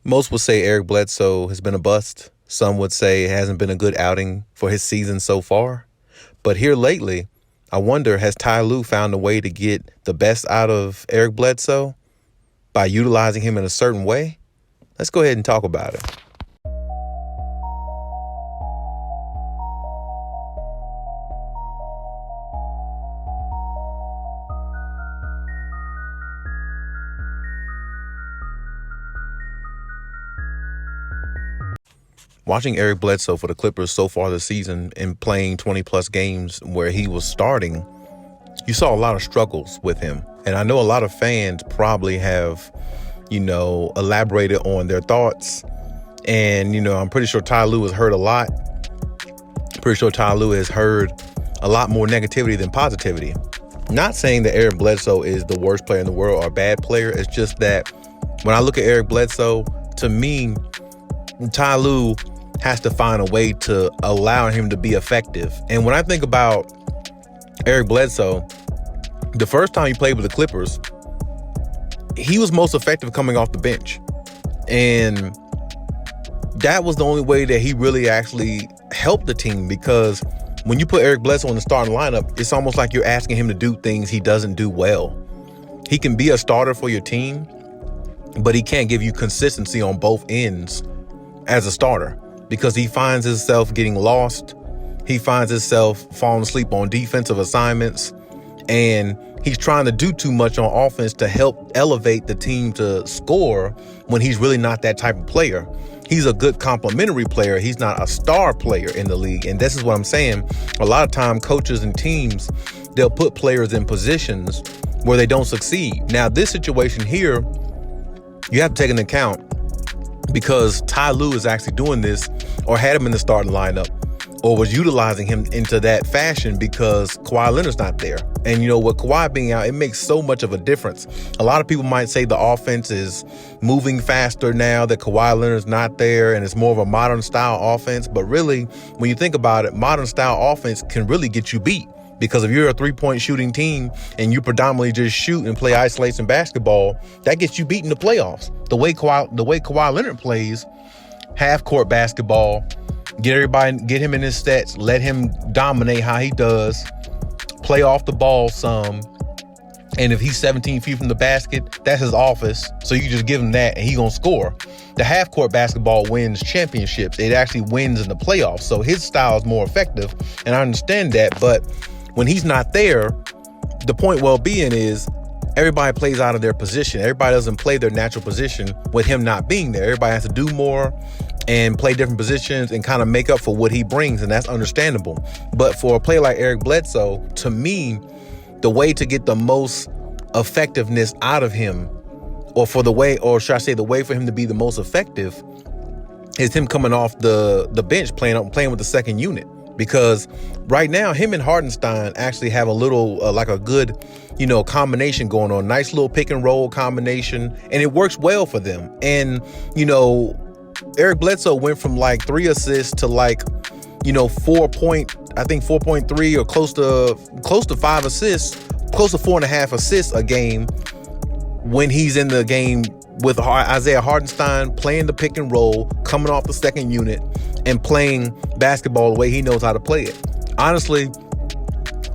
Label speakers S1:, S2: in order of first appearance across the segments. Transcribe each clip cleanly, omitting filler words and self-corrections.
S1: Most would say Eric Bledsoe has been a bust. Some would say it hasn't been a good outing for his season so far. But here lately, I wonder, has Ty Lue found a way to get the best out of Eric Bledsoe by utilizing him in a certain way? Let's go ahead and talk about it. Watching Eric Bledsoe for the Clippers so far this season and playing 20-plus games where he was starting, you saw a lot of struggles with him. And I know a lot of fans probably have, elaborated on their thoughts. And, I'm pretty sure Ty Lue has heard a lot. Pretty sure Ty Lue has heard a lot more negativity than positivity. Not saying that Eric Bledsoe is the worst player in the world or a bad player. It's just that when I look at Eric Bledsoe, to me, Ty Lue has to find a way to allow him to be effective. And when I think about Eric Bledsoe, the first time he played with the Clippers, he was most effective coming off the bench. And that was the only way that he really actually helped the team, because when you put Eric Bledsoe in the starting lineup, it's almost like you're asking him to do things he doesn't do well. He can be a starter for your team, but he can't give you consistency on both ends as a starter, because he finds himself getting lost. He finds himself falling asleep on defensive assignments, and he's trying to do too much on offense to help elevate the team to score when he's really not that type of player. He's a good complementary player. He's not a star player in the league. And this is what I'm saying. A lot of time coaches and teams, they'll put players in positions where they don't succeed. Now, this situation here, you have to take into account, because Ty Lue is actually doing this, or had him in the starting lineup, or was utilizing him into that fashion because Kawhi Leonard's not there. And with Kawhi being out, it makes so much of a difference. A lot of people might say the offense is moving faster now that Kawhi Leonard's not there, and it's more of a modern style offense. But really, when you think about it, modern style offense can really get you beat. Because if you're a three-point shooting team and you predominantly just shoot and play isolation basketball, that gets you beat in the playoffs. The way Kawhi Leonard plays half-court basketball, get him in his sets, let him dominate how he does, play off the ball some, and if he's 17 feet from the basket, that's his office, so you can just give him that and he's going to score. The half-court basketball wins championships. It actually wins in the playoffs, so his style is more effective, and I understand that, but when he's not there, the point well-being is everybody plays out of their position. Everybody doesn't play their natural position with him not being there. Everybody has to do more and play different positions and kind of make up for what he brings, and that's understandable. But for a player like Eric Bledsoe, to me, the way to get the most effectiveness out of him, or should I say the way for him to be the most effective, is him coming off the bench playing with the second unit. Because right now, him and Hartenstein actually have a little, like a good, combination going on. Nice little pick and roll combination. And it works well for them. And, Eric Bledsoe went from like 3 assists to like, 4.3 or close to 5 assists, close to 4.5 assists a game when he's in the game with Isaiah Hartenstein playing the pick and roll, coming off the second unit, and playing basketball the way he knows how to play it. Honestly,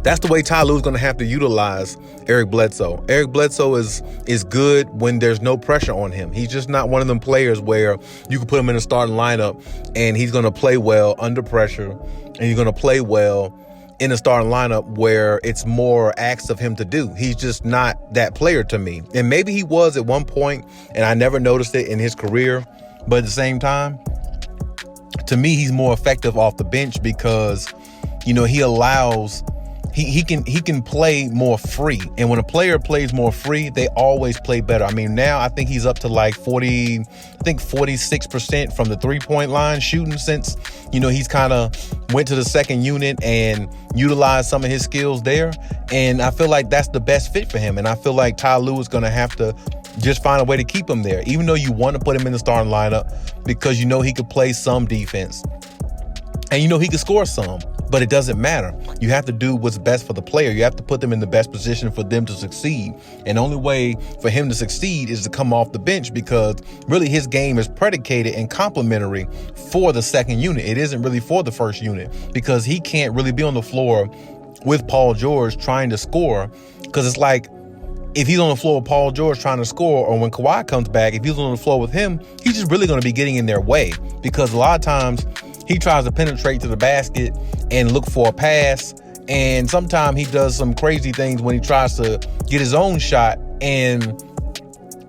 S1: that's the way Ty Lue's going to have to utilize Eric Bledsoe. Eric Bledsoe is good when there's no pressure on him. He's just not one of them players where you can put him in a starting lineup and he's going to play well under pressure, and he's going to play well in a starting lineup where it's more acts of him to do. He's just not that player to me. And maybe he was at one point, and I never noticed it in his career. But at the same time, to me, he's more effective off the bench because, he allows, he can play more free. And when a player plays more free, they always play better. I mean, now I think he's up to like 46% from the 3-point line shooting since, he's kind of went to the second unit and utilized some of his skills there. And I feel like that's the best fit for him. And I feel like Ty Lue is going to have to just find a way to keep him there, even though you want to put him in the starting lineup because he could play some defense and he could score some. But it doesn't matter. You have to do what's best for the player. You have to put them in the best position for them to succeed. And the only way for him to succeed is to come off the bench, because really his game is predicated and complementary for the second unit. It isn't really for the first unit, because he can't really be on the floor with Paul George trying to score, because it's like, if he's on the floor with Paul George trying to score, or when Kawhi comes back, if he's on the floor with him, he's just really going to be getting in their way, because a lot of times he tries to penetrate to the basket and look for a pass, and sometimes he does some crazy things when he tries to get his own shot, and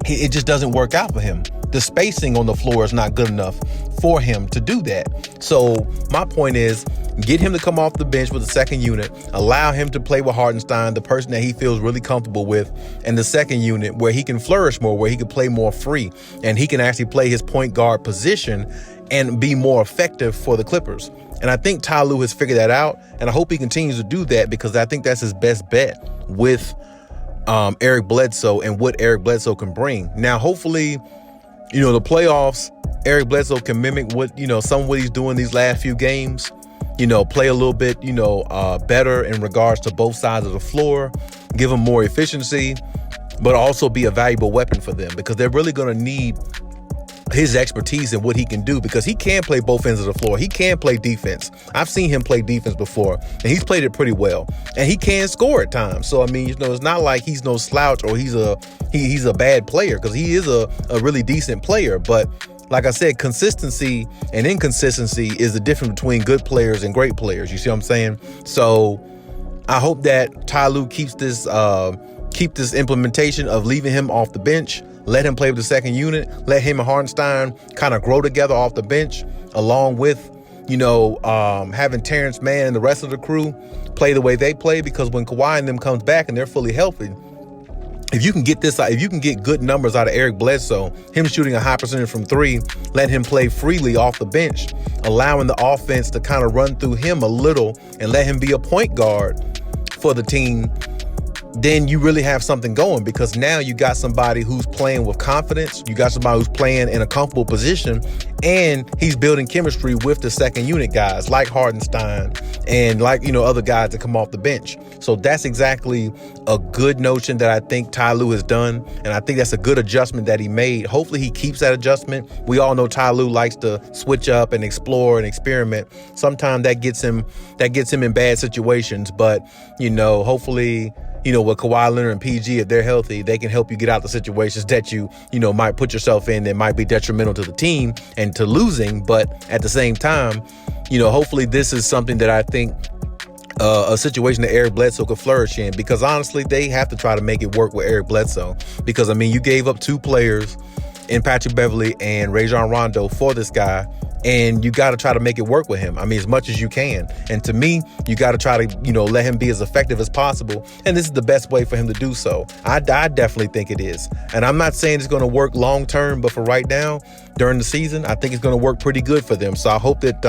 S1: it just doesn't work out for him. The spacing on the floor is not good enough for him to do that. So my point is, get him to come off the bench with the second unit, allow him to play with Hartenstein, the person that he feels really comfortable with, and the second unit where he can flourish more, where he can play more free, and he can actually play his point guard position and be more effective for the Clippers. And I think Ty Lue has figured that out, and I hope he continues to do that, because I think that's his best bet with Eric Bledsoe and what Eric Bledsoe can bring. Now, hopefully, the playoffs, Eric Bledsoe can mimic what, some of what he's doing these last few games, play a little bit, better in regards to both sides of the floor, give them more efficiency, but also be a valuable weapon for them, because they're really going to need his expertise and what he can do, because he can play both ends of the floor. He can play defense. I've seen him play defense before, and he's played it pretty well. And he can score at times. So, I mean, it's not like he's no slouch or he's a bad player, because he is a really decent player. But like I said, consistency and inconsistency is the difference between good players and great players. You see what I'm saying? So I hope that Ty Lue keep this implementation of leaving him off the bench. Let him play with the second unit. Let him and Hartenstein kind of grow together off the bench, along with, having Terrence Mann and the rest of the crew play the way they play, because when Kawhi and them comes back and they're fully healthy, if you can get good numbers out of Eric Bledsoe, him shooting a high percentage from three, let him play freely off the bench, allowing the offense to kind of run through him a little and let him be a point guard for the team, then you really have something going, because now you got somebody who's playing with confidence. You got somebody who's playing in a comfortable position, and he's building chemistry with the second unit guys like Hartenstein and like, other guys that come off the bench. So that's exactly a good notion that I think Ty Lue has done. And I think that's a good adjustment that he made. Hopefully he keeps that adjustment. We all know Ty Lue likes to switch up and explore and experiment. Sometimes that gets him in bad situations, but, hopefully, with Kawhi Leonard and PG, if they're healthy, they can help you get out the situations that you might put yourself in that might be detrimental to the team and to losing. But at the same time, hopefully this is something that I think a situation that Eric Bledsoe could flourish in, because honestly, they have to try to make it work with Eric Bledsoe, because, you gave up two players in Patrick Beverley and Rajon Rondo for this guy, and you got to try to make it work with him. As much as you can. And to me, you got to try to, let him be as effective as possible. And this is the best way for him to do so. I definitely think it is. And I'm not saying it's going to work long term, but for right now, during the season, I think it's going to work pretty good for them. So I hope that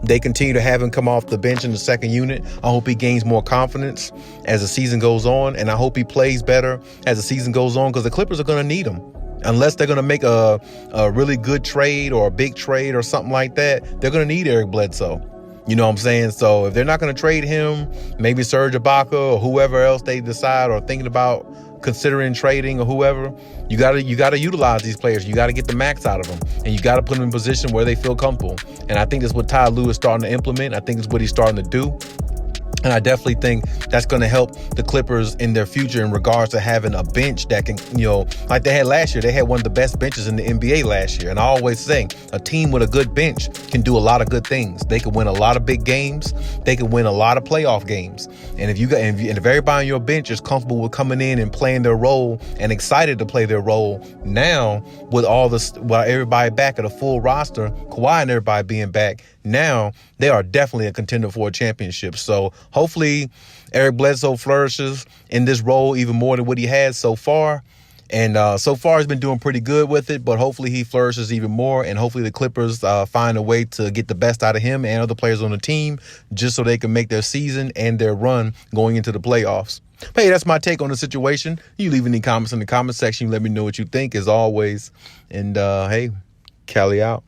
S1: they continue to have him come off the bench in the second unit. I hope he gains more confidence as the season goes on. And I hope he plays better as the season goes on, because the Clippers are going to need him. Unless they're going to make a really good trade or a big trade or something like that, they're going to need Eric Bledsoe. You know what I'm saying? So if they're not going to trade him, maybe Serge Ibaka or whoever else they decide or thinking about considering trading or whoever, you got to utilize these players. You got to get the max out of them, and you got to put them in a position where they feel comfortable. And I think that's what Ty Lue is starting to implement. I think it's what he's starting to do. And I definitely think that's going to help the Clippers in their future in regards to having a bench that can, like they had last year. They had one of the best benches in the NBA last year. And I always say a team with a good bench can do a lot of good things. They can win a lot of big games. They can win a lot of playoff games. And if everybody on your bench is comfortable with coming in and playing their role and excited to play their role, now with everybody back at a full roster, Kawhi and everybody being back, now they are definitely a contender for a championship. So hopefully Eric Bledsoe flourishes in this role even more than what he has so far. And so far he's been doing pretty good with it, but hopefully he flourishes even more. And hopefully the Clippers find a way to get the best out of him and other players on the team, just so they can make their season and their run going into the playoffs. But hey, that's my take on the situation. You leave any comments in the comment section. Let me know what you think, as always. And hey, Cali out.